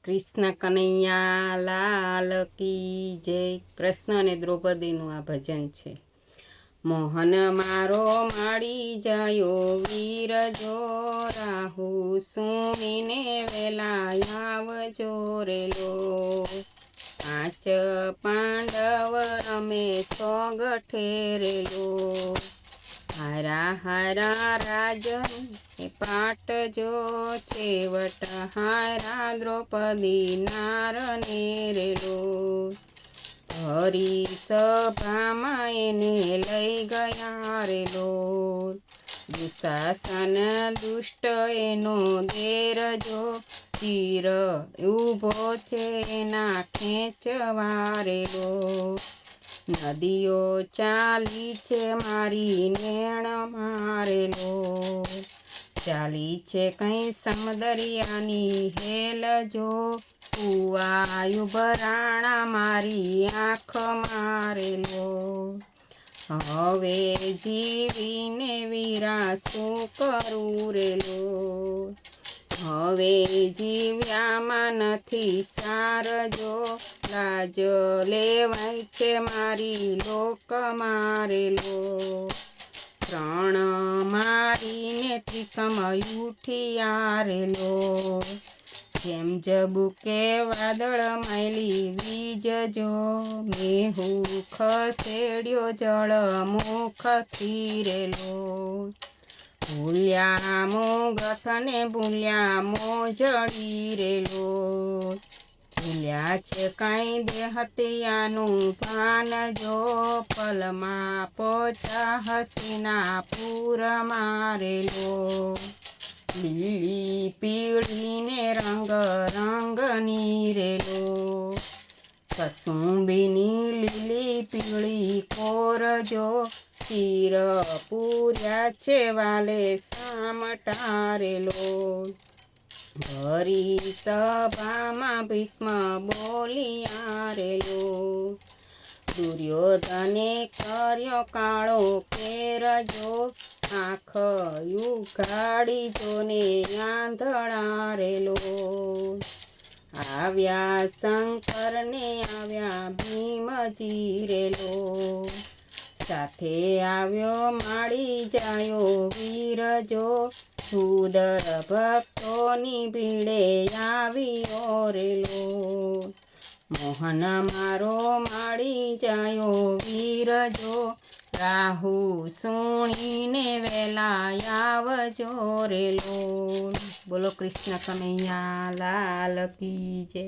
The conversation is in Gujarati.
કૃષ્ણ કનૈયા લાલ કી જય. કૃષ્ણ અને દ્રૌપદીનું આ ભજન છે. મોહન મારો માડી જાયો વીર જો, રાહુ સુણીને વેલા આવજો રેલો. 5 પાંડવ રમે સોગઠે રેલો. હારા હારા રાજન પાટજો, છેવટ હારા દ્રૌપદી નારને રેલો. હરી સભામાં એને લઈ ગયા રેલો. દુશાસન દુષ્ટ એનો દેરજો, ચીર ઊભો છે એના ખેંચવા રેલો. નદીઓ ચાલી છે મારી નેણ મારેલો. ચાલી છે કઈ સમદરિયાની હેલ જો, કુવાયુ ભરાણા મારી આંખ મારેલો. હવે જીવીને વીરા શું કરું રેલો. હવે જીવ્યામાં નથી સારજો, લાજ લેવાય છે મારી લોક મારેલો. 3 મારીને ત્રિકમ ઉઠિયા રેલો. જેમ જબુકે વાદળ માયલી વીજ જો, મેહુ ખસેડ્યો જળ મુખથી રેલો. ભૂલ્યા મોગથ ને ભૂલ્યા મોજડી રેલો. ભૂલ્યા છે કાંઈ દેહતિયાનું ભાન જો, પલમાં પોચા હસ્તિનાપુર મારેલો. લીલી પીળીને રંગ રંગની રેલો. કસુંબીની લીલી પીળી કોરજો, ચીર પૂર્યા છે વાલે સામટા રેલો. ભરી સભામાં ભીષ્મ બોલિયા રેલો. દુર્યોધને કર્યો કાળો કેરજો, આંખ ઉઘાડી જોને આંધળા રેલો. આવ્યા શંકરને આવ્યા ભીમજી રેલો. સાથે આવ્યો માડી જાયો વીરજો, ઉદર ભક્તોની ભીડે આવ્યો રેલો. મોહન મારો માડી જાયો વીરજો, રાહુ સુણીને વેલા આવજો રેલો. બોલો કૃષ્ણ કનૈયા લાલ કી જય.